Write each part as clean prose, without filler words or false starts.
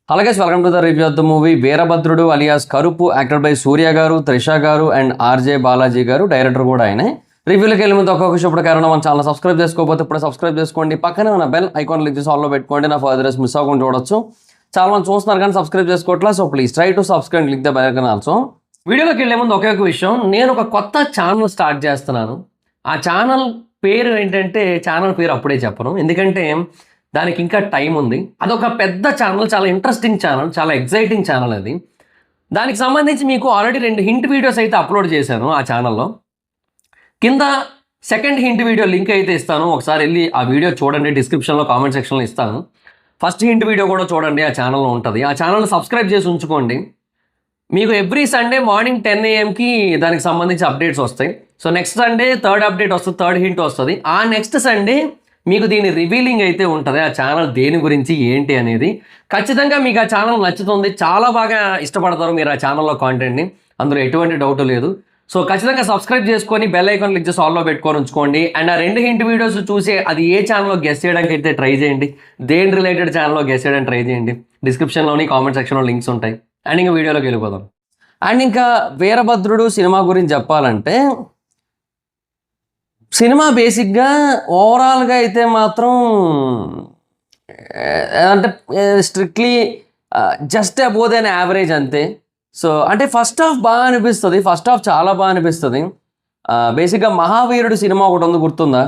Hello guys, welcome to the review of the movie Veerabhadrudu alias Karuppu, actor by Suriya garu, Trisha గారు and RJ Balaji గారు. Director కూడా ఆయనే. రివ్యూలోకి వెళ్ళే ముందు ఒక్కొక్క శుభ్ర కారణం మన ఛానల్ సబ్స్క్రైబ్ చేసుకోకపోతే ఇప్పుడు సబ్స్క్రైబ్ చేసుకోండి. పక్కనే ఉన్న బెల్ ఐకాన్ క్లిక్ చేసి ఆల్లో పెట్టుకోండి. నా ఫర్దర్స్ మిస్ అవ్వకుండా చూడొచ్చు. చాలా మంది చూస్తున్నారు కానీ సబ్స్క్రైబ్ చేసుకోవట్లా. So please try to subscribe, click the bell icon also. వీడియోలోకి వెళ్ళే ముందు ఒకే ఒక విషయం, నేను ఒక కొత్త ఛానల్ స్టార్ట్ చేస్తున్నాను. ఆ ఛానల్ పేరు ఏంటంటే, ఛానల్ పేరు అప్పుడే చెప్పను, ఎందుకంటే దానికి ఇంకా టైం ఉంది. అదొక పెద్ద ఛానల్, చాలా ఇంట్రెస్టింగ్ ఛానల్, చాలా ఎగ్జైటింగ్ ఛానల్ అది. దానికి సంబంధించి మీకు ఆల్రెడీ 2 హింట్ వీడియోస్ అయితే అప్లోడ్ చేశాను ఆ ఛానల్లో. కింద సెకండ్ హింట్ వీడియో లింక్ అయితే ఇస్తాను, ఒకసారి వెళ్ళి ఆ వీడియో చూడండి. డిస్క్రిప్షన్లో కామెంట్ సెక్షన్లో ఇస్తాను. ఫస్ట్ హింట్ వీడియో కూడా చూడండి, ఆ ఛానల్లో ఉంటుంది. ఆ ఛానల్ సబ్స్క్రైబ్ చేసి ఉంచుకోండి. మీకు ఎవ్రీ సండే మార్నింగ్ 10 AM దానికి సంబంధించి అప్డేట్స్ వస్తాయి. So next Sunday third update వస్తుంది, థర్డ్ హింట్ వస్తుంది. ఆ నెక్స్ట్ సండే మీకు దీని రివీలింగ్ అయితే ఉంటుంది, ఆ ఛానల్ దేని గురించి ఏంటి అనేది. ఖచ్చితంగా మీకు ఆ ఛానల్ నచ్చుతుంది, చాలా బాగా ఇష్టపడతారు మీరు ఆ ఛానల్లో కాంటెంట్ని, అందులో ఎటువంటి డౌట్ లేదు. సో ఖచ్చితంగా సబ్స్క్రైబ్ చేసుకొని బెల్ ఐకాన్ క్లిక్ చేసి ఆల్లో పెట్టుకొని ఉంచుకోండి. అండ్ ఆ 2 హింట్ వీడియోస్ చూసి అది ఏ ఛానల్లో గెస్ చేయడానికి అయితే ట్రై చేయండి, దేని రిలేటెడ్ ఛానల్లో గెస్ చేయడానికి ట్రై చేయండి. డిస్క్రిప్షన్లోని కామెంట్ సెక్షన్లో లింక్స్ ఉంటాయి. అండ్ ఇంకా వీడియోలోకి వెళ్ళిపోదాం. అండ్ ఇంకా వీరభద్రుడు సినిమా గురించి చెప్పాలంటే, సినిమా బేసిక్గా ఓవరాల్గా అయితే మాత్రం అంటే strictly just above then average అంతే. సో అంటే ఫస్ట్ హాఫ్ బాగా అనిపిస్తుంది, ఫస్ట్ హాఫ్ చాలా బాగా అనిపిస్తుంది. బేసిక్గా మహావీరుడు సినిమా ఒకటి ఉంది, గుర్తుందా?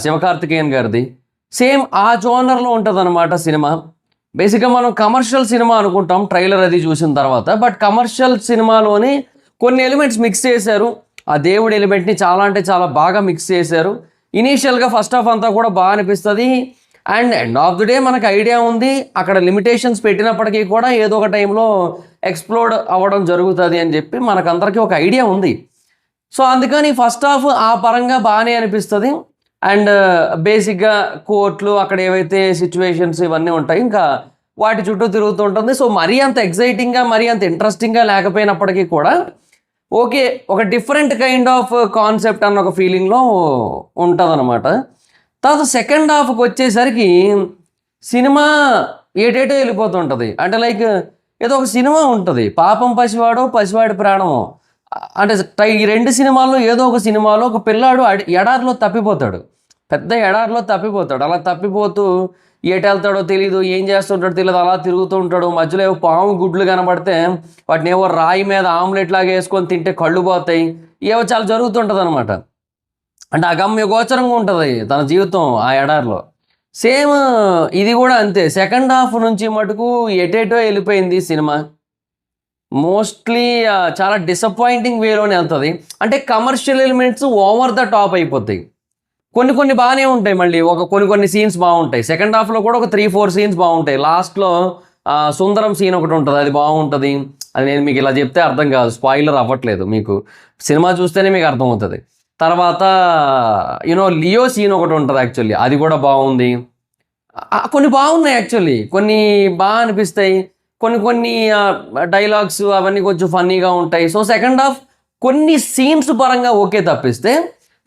శివకార్తికేయన్ గారిది. సేమ్ ఆ జోనర్లో ఉంటుంది అనమాట సినిమా. బేసిక్గా మనం కమర్షియల్ సినిమా అనుకుంటాం ట్రైలర్ అది చూసిన తర్వాత, బట్ కమర్షియల్ సినిమాలోని కొన్ని ఎలిమెంట్స్ మిక్స్ చేశారు. ఆ దేవుడి ఎలిమెంట్ని చాలా అంటే చాలా బాగా మిక్స్ చేశారు. ఇనీషియల్గా ఫస్ట్ హాఫ్ అంతా కూడా బాగా అనిపిస్తుంది. And end of the day మనకు ఐడియా ఉంది, అక్కడ లిమిటేషన్స్ పెట్టినప్పటికీ కూడా ఏదో ఒక టైంలో ఎక్స్ప్లోడ్ అవ్వడం జరుగుతుంది అని చెప్పి మనకందరికీ ఒక ఐడియా ఉంది. సో అందుకని ఫస్ట్ హాఫ్ ఆ పరంగా బాగానే అనిపిస్తుంది. అండ్ బేసిక్గా కోర్టులు, అక్కడ ఏవైతే సిచ్యువేషన్స్ ఇవన్నీ ఉంటాయి, ఇంకా వాటి చుట్టూ తిరుగుతూ ఉంటుంది. సో మరీ అంత ఎగ్జైటింగ్గా, మరీ అంత ఇంట్రెస్టింగ్గా లేకపోయినప్పటికీ కూడా ఓకే, ఒక డిఫరెంట్ కైండ్ ఆఫ్ కాన్సెప్ట్ అన్న ఒక ఫీలింగ్లో ఉంటుంది అనమాట. తర్వాత సెకండ్ హాఫ్కి వచ్చేసరికి సినిమా ఏటేటో వెళ్ళిపోతుంటుంది. అంటే లైక్ ఏదో ఒక సినిమా ఉంటుంది, పాపం పసివాడో పసివాడి ప్రాణమో. అంటే ఈ 2 సినిమాల్లో ఏదో ఒక సినిమాలో ఒక పిల్లాడు ఎడారిలో తప్పిపోతాడు, పెద్ద ఎడారిలో తప్పిపోతాడు. అలా తప్పిపోతూ ఎటు వెళ్తాడో తెలియదు, ఏం చేస్తుంటాడో తెలియదు, అలా తిరుగుతూ ఉంటాడు. మధ్యలో ఏవో పాము గుడ్లు కనబడితే వాటిని ఏవో రాయి మీద ఆమ్లెట్ లాగా వేసుకొని తింటే కళ్ళు పోతాయి, ఏవో చాలా జరుగుతుంటుంది అనమాట. అంటే అగమ్య గోచరంగా ఉంటుంది తన జీవితం ఆ ఎడారిలో. సేమ్ ఇది కూడా అంతే. సెకండ్ హాఫ్ నుంచి మటుకు ఎటేటో వెళ్ళిపోయింది సినిమా. మోస్ట్లీ చాలా డిసప్పాయింటింగ్ వేలోనే వెళ్తుంది. అంటే commercial elements over the top అయిపోతాయి. కొన్ని బాగానే ఉంటాయి, మళ్ళీ కొన్ని సీన్స్ బాగుంటాయి. సెకండ్ హాఫ్లో కూడా ఒక 3-4 సీన్స్ బాగుంటాయి. లాస్ట్లో సుందరం సీన్ ఒకటి ఉంటుంది, అది బాగుంటుంది. అది నేను మీకు ఇలా చెప్తే అర్థం కాదు, స్పాయిలర్ అవ్వట్లేదు, మీకు సినిమా చూస్తేనే మీకు అర్థమవుతుంది. తర్వాత లియో సీన్ ఒకటి ఉంటుంది, యాక్చువల్లీ అది కూడా బాగుంది. కొన్ని బాగున్నాయి యాక్చువల్లీ, కొన్ని బాగా అనిపిస్తాయి. కొన్ని డైలాగ్స్ అవన్నీ కొంచెం ఫన్నీగా ఉంటాయి. సో సెకండ్ హాఫ్ కొన్ని సీన్స్ పరంగా ఓకే తప్పిస్తే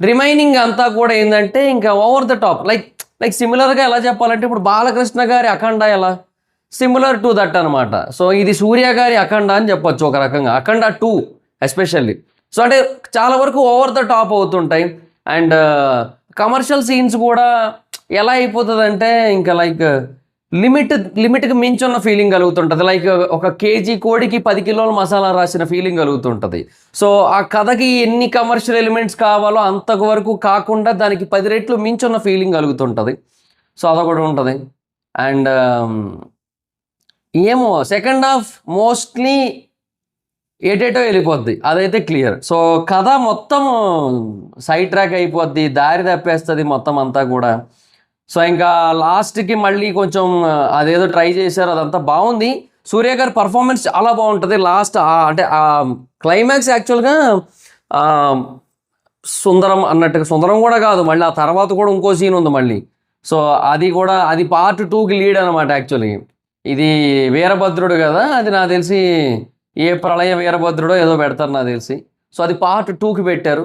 రిమైనింగ్ అంతా కూడా ఏంటంటే ఇంకా ఓవర్ ద టాప్. లైక్ సిమిలర్గా ఎలా చెప్పాలంటే, ఇప్పుడు బాలకృష్ణ గారి అఖండ ఎలా సిమిలర్ టు దట్ అనమాట. సో ఇది సూర్య గారి అఖండ అని చెప్పొచ్చు ఒక రకంగా, అఖండ 2 ఎస్పెషల్లీ. సో అంటే చాలా వరకు ఓవర్ ద టాప్ అవుతుంటాయి. అండ్ కమర్షియల్ సీన్స్ కూడా ఎలా అయిపోతుందంటే ఇంకా లైక్ లిమిట్కి మించున్న ఫీలింగ్ కలుగుతుంటుంది. లైక్ ఒక కేజీ కోడికి 10 కిలోల మసాలా రాసిన ఫీలింగ్ కలుగుతుంటుంది. సో ఆ కథకి ఎన్ని కమర్షియల్ ఎలిమెంట్స్ కావాలో అంతవరకు కాకుండా దానికి 10 రెట్లు మించున్న ఫీలింగ్ కలుగుతుంటుంది. సో అదొకటి ఉంటుంది. అండ్ ఏమో సెకండ్ హాఫ్ మోస్ట్లీ ఏటేటో వెళ్ళిపోద్ది, అదైతే క్లియర్. సో కథ మొత్తం సైడ్ ట్రాక్ అయిపోద్ది, దారి తప్పేస్తుంది మొత్తం అంతా కూడా. సో ఇంకా లాస్ట్కి మళ్ళీ కొంచెం అదేదో ట్రై చేశారు, అదంతా బాగుంది. సూర్య గారి పర్ఫార్మెన్స్ చాలా బాగుంటుంది. లాస్ట్ అంటే ఆ క్లైమాక్స్ యాక్చువల్గా సుందరం అన్నట్టుగా, సుందరం కూడా కాదు, మళ్ళీ ఆ తర్వాత కూడా ఇంకో సీన్ ఉంది మళ్ళీ. సో అది పార్ట్ 2కి లీడ్ అనమాట. యాక్చువల్లీ ఇది వీరభద్రుడు కదా, అది నాకు తెలిసి ఏ ప్రళయ వీరభద్రుడో ఏదో పెడతారు నాకు తెలిసి. సో అది పార్ట్ 2కి పెట్టారు,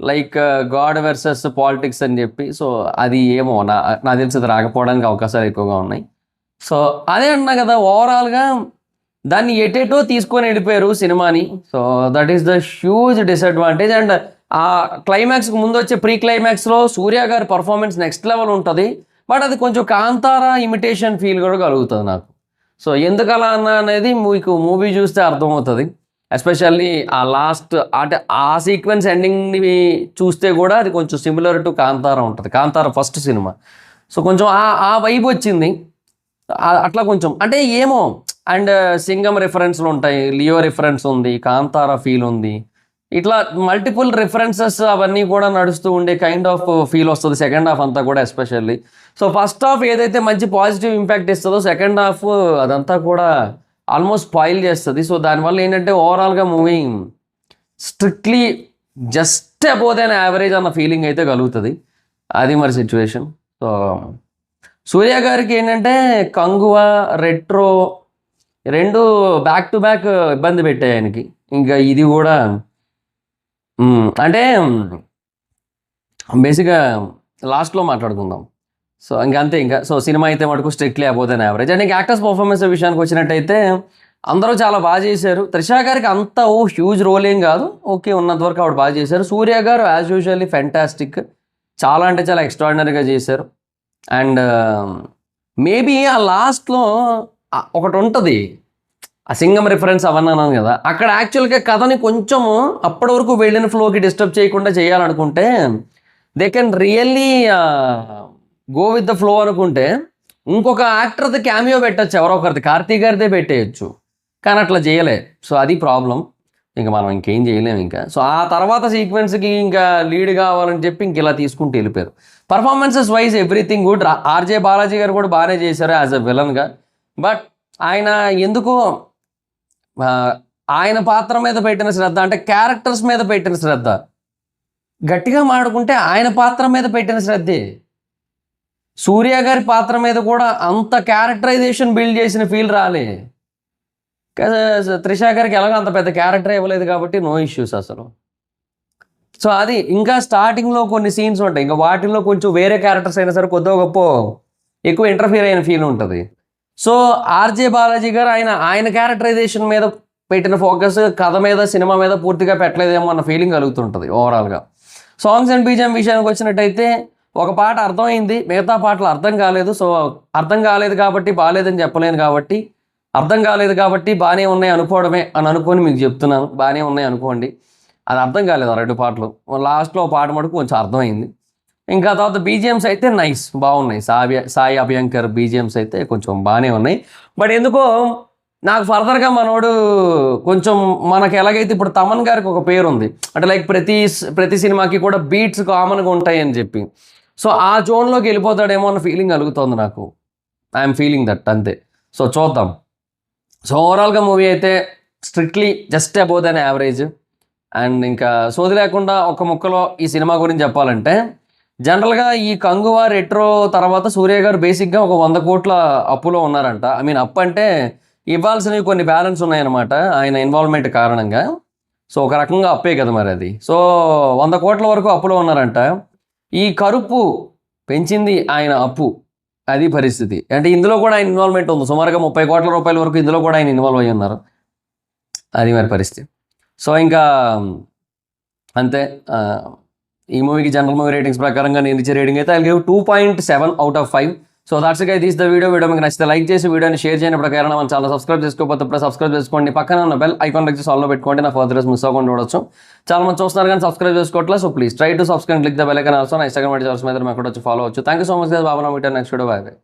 లైక్ గాడ్ వర్సెస్ పాలిటిక్స్ అని చెప్పి. సో అది ఏమో నాకు తెలిసి అది రాకపోవడానికి అవకాశాలు ఎక్కువగా ఉన్నాయి. సో అదే అంటున్నా కదా, ఓవరాల్గా దాన్ని ఎటేటో తీసుకొని వెళ్ళిపోయారు సినిమాని. So that is the huge disadvantage. And ఆ క్లైమాక్స్కి ముందు వచ్చే ప్రీ క్లైమాక్స్లో సూర్య గారి పర్ఫార్మెన్స్ నెక్స్ట్ లెవెల్ ఉంటుంది. బట్ అది కొంచెం కాంతారా ఇమిటేషన్ ఫీల్ కూడా కలుగుతుంది నాకు. సో ఎందుకు అలా అన్నా అనేది మీకు మూవీ చూస్తే అర్థమవుతుంది. ఎస్పెషల్లీ ఆ లాస్ట్ అంటే ఆ సీక్వెన్స్ ఎండింగ్ని చూస్తే కూడా అది కొంచెం సిమిలర్ టు కాంతారా ఉంటుంది, కాంతారా ఫస్ట్ సినిమా. సో కొంచెం ఆ వైబ్ వచ్చింది. అట్లా కొంచెం అంటే ఏమో. అండ్ సింగం రిఫరెన్స్లు ఉంటాయి, లియో రిఫరెన్స్ ఉంది, కాంతారా ఫీల్ ఉంది, ఇట్లా మల్టిపుల్ రిఫరెన్సెస్ అవన్నీ కూడా నడుస్తూ ఉండే కైండ్ ఆఫ్ ఫీల్ వస్తుంది సెకండ్ హాఫ్ అంతా కూడా ఎస్పెషల్లీ. సో ఫస్ట్ హాఫ్ ఏదైతే మంచి పాజిటివ్ ఇంపాక్ట్ ఇస్తుందో సెకండ్ హాఫ్ అదంతా కూడా ఆల్మోస్ట్ స్పాయిల్ చేస్తుంది. సో దానివల్ల ఏంటంటే ఓవరాల్గా మూవీ స్ట్రిక్ట్లీ జస్ట్ అబౌవ్ దాన్ యావరేజ్ అన్న ఫీలింగ్ అయితే కలుగుతుంది. అది మరి సిచ్యువేషన్. సో సూర్య గారికి ఏంటంటే కంగువ, రెట్రో రెండు బ్యాక్ టు బ్యాక్ ఇబ్బంది పెట్టాయి ఆయనకి. ఇంకా ఇది కూడా అంటే బేసిక్గా లాస్ట్లో మాట్లాడుకుందాం. సో ఇంకంతే. ఇంకా సో సినిమా అయితే మటుకు strictly above than average. And ఇంకా యాక్టర్స్ పర్ఫార్మెన్స్ విషయానికి వచ్చినట్టయితే అందరూ చాలా బాగా చేశారు. త్రిషా గారికి అంత హ్యూజ్ రోల్ ఏం కాదు, ఓకే, ఉన్నంత వరకు ఆవిడ బాగా చేశారు. సూర్య గారు యాజ్ యూజువల్లీ ఫెంటాస్టిక్, చాలా అంటే చాలా ఎక్స్ట్రాడినరీగా చేశారు. అండ్ మేబీ ఆ లాస్ట్లో ఒకటి ఉంటుంది, ఆ సింగం రిఫరెన్స్ అవన్నీ అన్నాను కదా, అక్కడ యాక్చువల్గా కథని కొంచెం అప్పటి వరకు వెళ్ళిన ఫ్లోకి డిస్టర్బ్ చేయకుండా చేయాలనుకుంటే they can really go with the flow అనుకుంటే ఇంకొక యాక్టర్ది క్యామియో పెట్టచ్చు, ఎవరో ఒకరిది, కార్తీక్ గారిదే పెట్టేయచ్చు. కానీ అట్లా చేయలే. సో అది ప్రాబ్లం. ఇంకా మనం ఇంకేం చేయలేము ఇంకా. సో ఆ తర్వాత సీక్వెన్స్కి ఇంకా లీడ్ కావాలని చెప్పి ఇంక ఇలా తీసుకుంటూ వెళ్ళిపోయారు. Performances wise everything good. RJ Balaji గారు కూడా బాగానే చేశారు యాజ్ అ విలన్గా. బట్ ఆయన ఎందుకో ఆయన పాత్ర మీద పెట్టిన శ్రద్ధ, అంటే క్యారెక్టర్స్ మీద పెట్టిన శ్రద్ధ, గట్టిగా మాడుకుంటే ఆయన పాత్ర మీద పెట్టిన శ్రద్ధే. సూర్య గారి పాత్ర మీద కూడా అంత క్యారెక్టరైజేషన్ బిల్డ్ చేసిన ఫీల్ రాలే. త్రిషా గారికి ఎలాగో అంత పెద్ద క్యారెక్టర్ ఇవ్వలేదు కాబట్టి నో ఇష్యూస్ అసలు. సో అది ఇంకా స్టార్టింగ్లో కొన్ని సీన్స్ ఉంటాయి, ఇంకా వాటిల్లో కొంచెం వేరే క్యారెక్టర్స్ అయినా సరే కొద్దిగా గొప్ప ఎక్కువ ఇంటర్ఫియర్ అయిన ఫీల్ ఉంటుంది. సో ఆర్జే బాలాజీ గారు ఆయన క్యారెక్టరైజేషన్ మీద పెట్టిన ఫోకస్ కథ మీద, సినిమా మీద పూర్తిగా పెట్టలేదేమో అన్న ఫీలింగ్ కలుగుతుంటుంది ఓవరాల్గా. సాంగ్స్ అండ్ బీజిఎం విషయానికి వచ్చినట్టయితే ఒక పాట అర్థమైంది, మిగతా పాటలు అర్థం కాలేదు. సో అర్థం కాలేదు కాబట్టి బాగాలేదని చెప్పలేను, కాబట్టి అర్థం కాలేదు కాబట్టి బాగానే ఉన్నాయి అనుకోవడమే అని అనుకొని మీకు చెప్తున్నాను. బాగానే ఉన్నాయి అనుకోండి, అది అర్థం కాలేదు ఆ రెండు పాటలు. లాస్ట్లో పాట మటుకు కొంచెం అర్థమైంది. ఇంకా తర్వాత బీజిఎమ్స్ అయితే నైస్, బాగున్నాయి. సాయి అభ్యంకర్ బీజిఎమ్స్ అయితే కొంచెం బాగానే ఉన్నాయి. బట్ ఎందుకో నాకు ఫర్దర్గా మనోడు కొంచెం, మనకి ఎలాగైతే ఇప్పుడు తమన్ గారికి ఒక పేరు ఉంది, అంటే లైక్ ప్రతి సినిమాకి కూడా బీట్స్ కామన్గా ఉంటాయి అని చెప్పి, సో ఆ జోన్లోకి వెళ్ళిపోతాడేమో అన్న ఫీలింగ్ కలుగుతుంది నాకు. ఐఎమ్ ఫీలింగ్ దట్, అంతే. సో చూద్దాం. సో ఓవరాల్గా మూవీ అయితే strictly just above than average. And ఇంకా సోది లేకుండా ఒక ముక్కలో ఈ సినిమా గురించి చెప్పాలంటే, జనరల్గా ఈ కంగువ, రెట్రో తర్వాత సూర్య గారు బేసిక్గా ఒక 100 కోట్ల అప్పులో ఉన్నారంట. ఐ మీన్ అప్పు అంటే ఇవ్వాల్సినవి కొన్ని బ్యాలెన్స్ ఉన్నాయన్నమాట ఆయన ఇన్వాల్వ్మెంట్ కారణంగా. సో ఒక రకంగా అప్పే కదా మరి అది. సో 100 కోట్ల వరకు అప్పులో ఉన్నారంట. ఈ కరుపు పెంచింది ఆయన అప్పు, అది పరిస్థితి. అంటే ఇందులో కూడా ఆయన ఇన్వాల్వ్మెంట్ ఉంది, సుమారుగా 30 కోట్ల రూపాయల వరకు ఇందులో కూడా ఆయన ఇన్వాల్వ్ అయ్యి ఉన్నారు. అది మరి పరిస్థితి. సో ఇంకా అంతే. ఈ మూవీకి జనరల్ మూవీ రేటింగ్స్ ప్రకారంగా నేను ఇచ్చే రేటింగ్ అయితే I give 2.7 out of 5. So that's guys, this the video మీకు నచ్చితే లైక్ చేసి వీడియోని షేర్ చేయని ప్రకారం మన ఛానల్ సబ్స్క్రైబ్ చేసుకోకపోతే ఇప్పుడు సబ్స్క్రైబ్ చేసుకోండి. పక్కన ఉన్న బెల్ ఐకాన్ క్లిక్ చేసి ఆల్లో పెట్టుకోండి, నా ఫర్దర్ మిస్ అవ్వకుండా చూడొచ్చు. చాలా మంది చూస్తున్నారు కానీ సబ్స్క్రైబ్ చేసుకోవట్లేదు. So please try to subscribe, click the bell icon also. నా ఇన్స్టాగ్రామ్ ఐడి మీద మీరు అక్కడ వచ్చి ఫాలో అవచ్చు. Thank you so much guys. బాబా, నా మీటర్ నెక్స్ట్ వీడియో. Bye by.